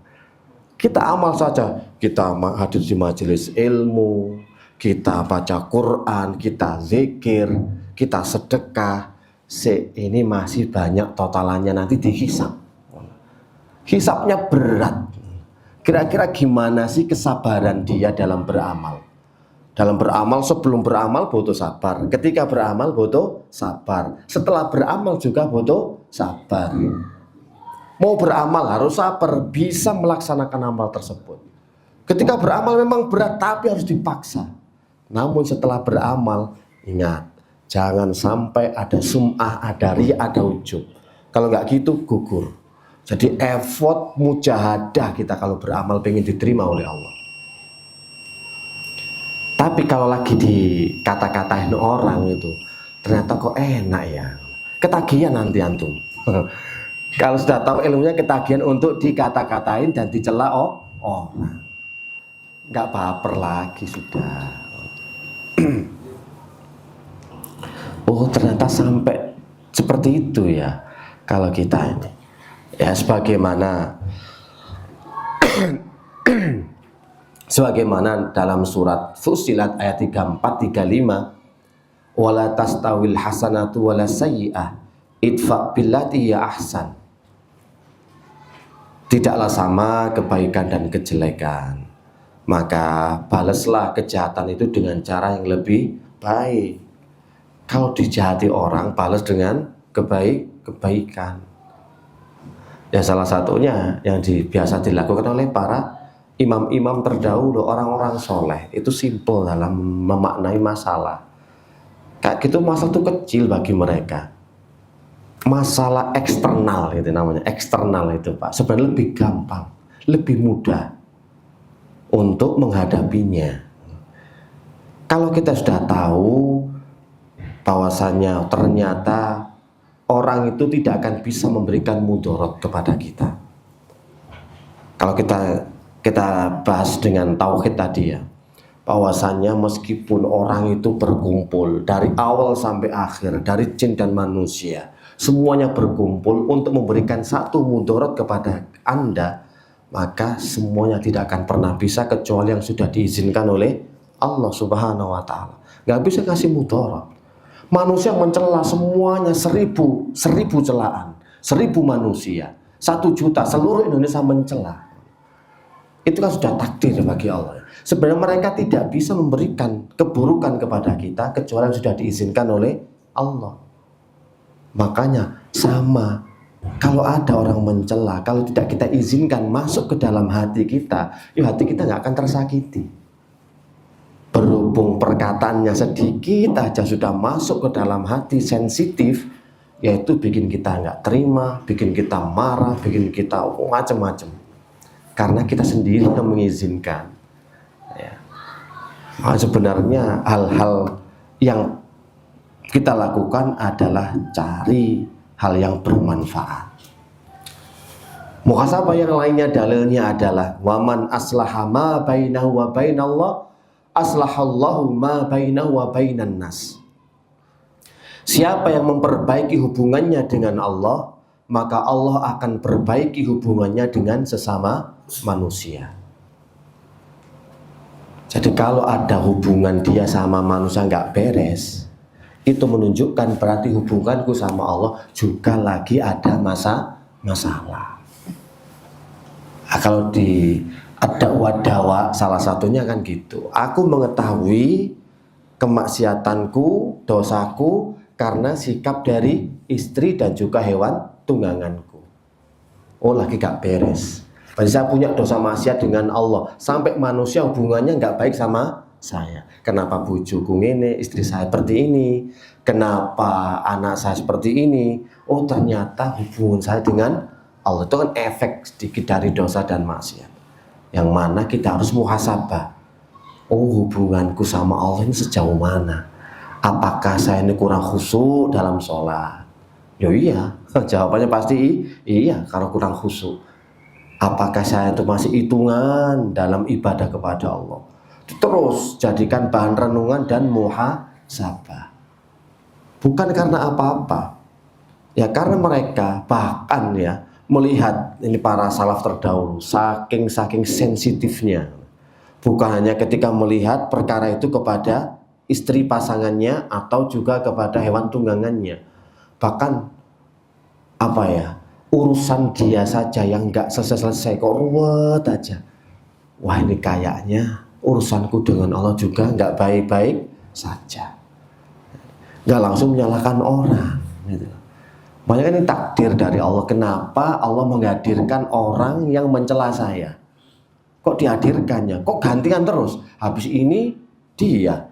Kita amal saja. Kita hadir di majelis ilmu, kita baca Quran, kita zikir, kita sedekah. Ini masih banyak totalannya nanti dihisap. Hisapnya berat. Kira-kira gimana sih kesabaran dia dalam beramal? Dalam beramal, sebelum beramal butuh sabar. Ketika beramal butuh sabar. Setelah beramal juga butuh sabar. Mau beramal harus sabar, bisa melaksanakan amal tersebut. Ketika beramal memang berat, tapi harus dipaksa. Namun setelah beramal, ingat, jangan sampai ada sum'ah, ada riya, ada ujub. Kalau nggak gitu, gugur. Jadi effort mujahadah kita kalau beramal pengen diterima oleh Allah. Tapi kalau lagi dikata-katain orang itu, ternyata kok enak ya, ketagihan nanti antum. Kalau sudah tahu ilmunya, ketagihan untuk dikata-katain dan dicela orang. Nggak baper lagi sudah. Oh ternyata sampai seperti itu ya kalau kita ini. Ya sebagaimana dalam surat Fussilat ayat 34-35, wala tastawil hasanatu wala sayyi'ah idfa billati ya ahsan. Tidaklah sama kebaikan dan kejelekan, maka balaslah kejahatan itu dengan cara yang lebih baik. Kalau dijahati orang, balas dengan kebaikan. Ya salah satunya yang biasa dilakukan oleh para imam-imam terdahulu, orang-orang soleh, itu simple dalam memaknai masalah. Kayak gitu masalah itu kecil bagi mereka. Masalah eksternal itu namanya, eksternal itu Pak, sebenarnya lebih gampang, lebih mudah untuk menghadapinya. Kalau kita sudah tahu bahwasanya ternyata orang itu tidak akan bisa memberikan mudarat kepada kita. Kalau kita bahas dengan tauhid tadi ya, bahwasanya meskipun orang itu berkumpul dari awal sampai akhir, dari jin dan manusia, semuanya berkumpul untuk memberikan satu mudarat kepada Anda, maka semuanya tidak akan pernah bisa kecuali yang sudah diizinkan oleh Allah Subhanahu wa Ta'ala. Nggak bisa kasih mudarat. Manusia mencela semuanya, seribu celaan, 1000 manusia, 1 juta, seluruh Indonesia mencela. Itu kan sudah takdir bagi Allah. Sebenarnya mereka tidak bisa memberikan keburukan kepada kita kecuali yang sudah diizinkan oleh Allah. Makanya sama, kalau ada orang mencela, kalau tidak kita izinkan masuk ke dalam hati kita, ya hati kita nggak akan tersakiti. Berhubung perkataannya sedikit aja sudah masuk ke dalam hati, sensitif, yaitu bikin kita nggak terima, bikin kita marah, bikin kita macam-macam. Karena kita sendiri yang mengizinkan. Ya. Nah, sebenarnya hal-hal yang kita lakukan adalah cari hal yang bermanfaat. Muhasabah yang lainnya dalilnya adalah waman aslaha ma bainahu wa bainallah aslahallahu ma bainahu wa bainan nas. Siapa yang memperbaiki hubungannya dengan Allah, maka Allah akan perbaiki hubungannya dengan sesama manusia. Jadi kalau ada hubungan dia sama manusia nggak beres, itu menunjukkan berarti hubunganku sama Allah juga lagi ada masalah. Nah, kalau ada wadawa, salah satunya kan gitu. Aku mengetahui kemaksiatanku, dosaku karena sikap dari istri dan juga hewan tungganganku. Oh lagi gak beres. Berarti saya punya dosa maksiat dengan Allah, sampai manusia hubungannya gak baik sama saya. Kenapa bujuku ini, istri saya seperti ini, kenapa anak saya seperti ini. Oh ternyata hubungan saya dengan Allah itu kan efek sedikit dari dosa dan maksiat, yang mana kita harus muhasabah. Oh hubunganku sama Allah ini sejauh mana? Apakah saya ini kurang khusyuk dalam sholat? Ya iya, jawabannya pasti iya kalau kurang khusyuk. Apakah saya itu masih hitungan dalam ibadah kepada Allah? Terus jadikan bahan renungan dan muhasabah. Bukan karena apa-apa, ya karena mereka bahkan ya melihat ini para salaf terdahulu saking sensitifnya, bukan hanya ketika melihat perkara itu kepada istri pasangannya atau juga kepada hewan tunggangannya, bahkan urusan dia saja yang nggak selesai kok ruwet aja, wah ini kayaknya urusanku dengan Allah juga nggak baik-baik saja. Nggak langsung menyalahkan orang gitu. Makanya ini takdir dari Allah. Kenapa Allah menghadirkan orang yang mencela saya? Kok dihadirkannya? Kok gantian terus? Habis ini dia,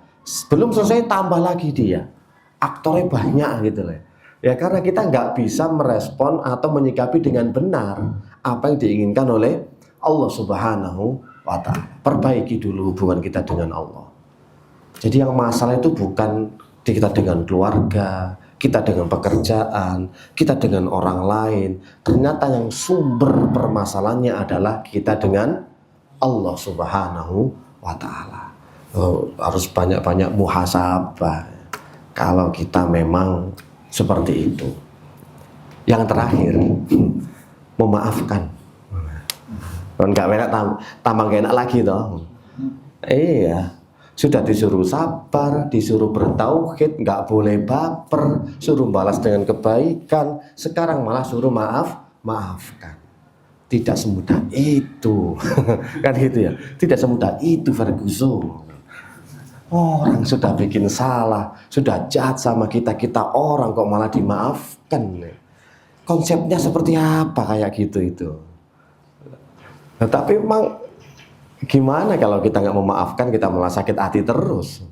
belum selesai tambah lagi dia. Aktornya banyak gitu loh. Ya karena kita nggak bisa merespon atau menyikapi dengan benar apa yang diinginkan oleh Allah Subhanahu wa Ta'ala. Perbaiki dulu hubungan kita dengan Allah. Jadi yang masalah itu bukan kita dengan keluarga, kita dengan pekerjaan, kita dengan orang lain. Ternyata yang sumber permasalahannya adalah kita dengan Allah Subhanahu wa Ta'ala. Harus banyak-banyak muhasabah kalau kita memang seperti itu. Yang terakhir, memaafkan. Kan nggak enak, tambah gak enak lagi toh. Iya. Sudah disuruh sabar, disuruh bertauhid, nggak boleh baper, suruh balas dengan kebaikan, sekarang malah suruh maafkan. Tidak semudah itu, kan gitu ya. Tidak semudah itu, Ferguson. Orang sudah bikin salah, sudah jahat sama kita orang kok malah dimaafkan. Konsepnya seperti apa kayak gitu itu? Nah, tapi memang gimana kalau kita nggak memaafkan, kita malah sakit hati terus?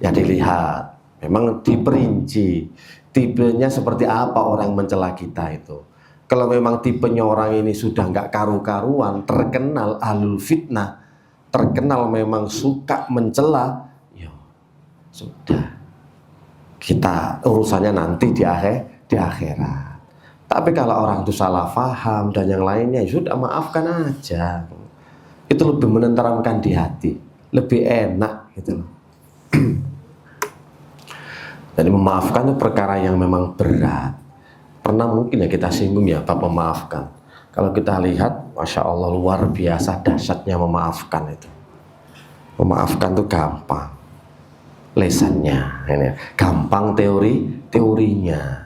Ya dilihat, memang diperinci tipenya seperti apa orang mencela kita itu. Kalau memang tipenya orang ini sudah nggak karu-karuan, terkenal ahlul fitnah, terkenal memang suka mencela, ya sudah, kita urusannya nanti di akhirat. Tapi kalau orang itu salah paham dan yang lainnya, ya sudah maafkan aja. Itu lebih menenteramkan di hati, lebih enak gitu loh. Jadi memaafkan itu perkara yang memang berat. Pernah mungkin ya kita singgung ya bab memaafkan. Kalau kita lihat, Masya Allah luar biasa dahsyatnya memaafkan itu. Memaafkan itu gampang lesannya, ini gampang teorinya.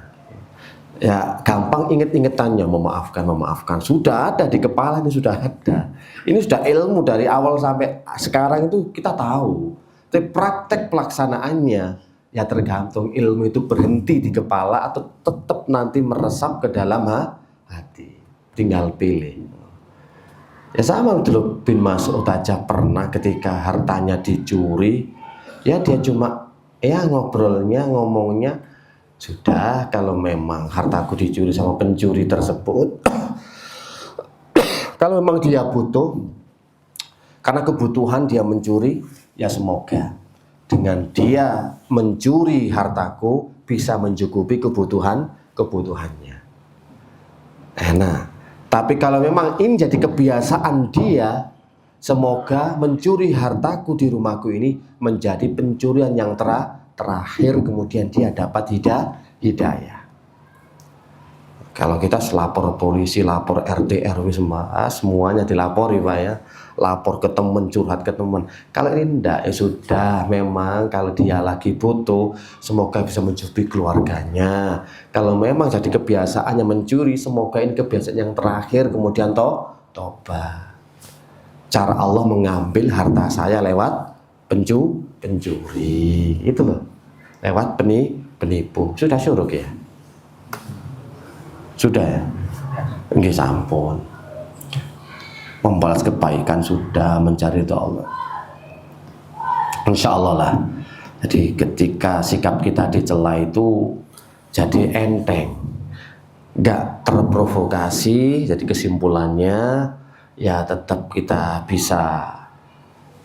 Ya gampang inget-ingetannya, memaafkan. Sudah ada di kepala, ini sudah ada. Ini sudah ilmu dari awal sampai sekarang itu kita tahu. Tapi praktek pelaksanaannya ya tergantung ilmu itu berhenti di kepala atau tetap nanti meresap ke dalam hati. Tinggal pilih. Ya sama dulu bin Mas'ud aja pernah ketika hartanya dicuri, ya dia cuma ya ngomongnya sudah, kalau memang hartaku dicuri sama pencuri tersebut, kalau memang dia butuh, karena kebutuhan dia mencuri, ya semoga dengan dia mencuri hartaku bisa mencukupi kebutuhannya. Nah, tapi kalau memang ini jadi kebiasaan dia, semoga mencuri hartaku di rumahku ini menjadi pencurian yang terakhir, kemudian dia dapat hidayah. Kalau kita lapor polisi, lapor RT RW semuanya dilapori Pak ya, lapor ke teman, curhat ke teman. Kalau ini enggak, ya sudah, memang kalau dia lagi butuh, semoga bisa mencukupi keluarganya. Kalau memang jadi kebiasaannya mencuri, semoga ini kebiasaan yang terakhir, kemudian tobat. Cara Allah mengambil harta saya lewat pencuri, itu loh, lewat penipu. Sudah syuruk ya? Sudah ya? Nggih sampun. Membalas kebaikan sudah, mencari itu Allah. Insya Allah lah. Jadi ketika sikap kita dicela itu jadi enteng, nggak terprovokasi. Jadi kesimpulannya ya tetap kita bisa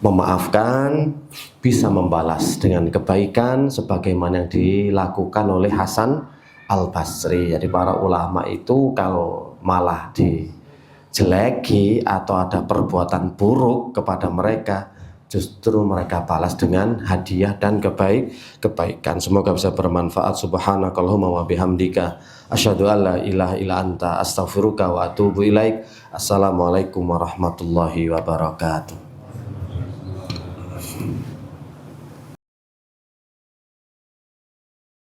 memaafkan, bisa membalas dengan kebaikan sebagaimana yang dilakukan oleh Hasan Al-Basri. Jadi para ulama itu kalau malah dijeleki atau ada perbuatan buruk kepada mereka, justru mereka balas dengan hadiah dan kebaikan. Semoga bisa bermanfaat. Subhanakallahumma wa bihamdika asyhadu an la ilaha illa anta astaghfiruka wa atubu ilaik. Assalamualaikum warahmatullahi wabarakatuh.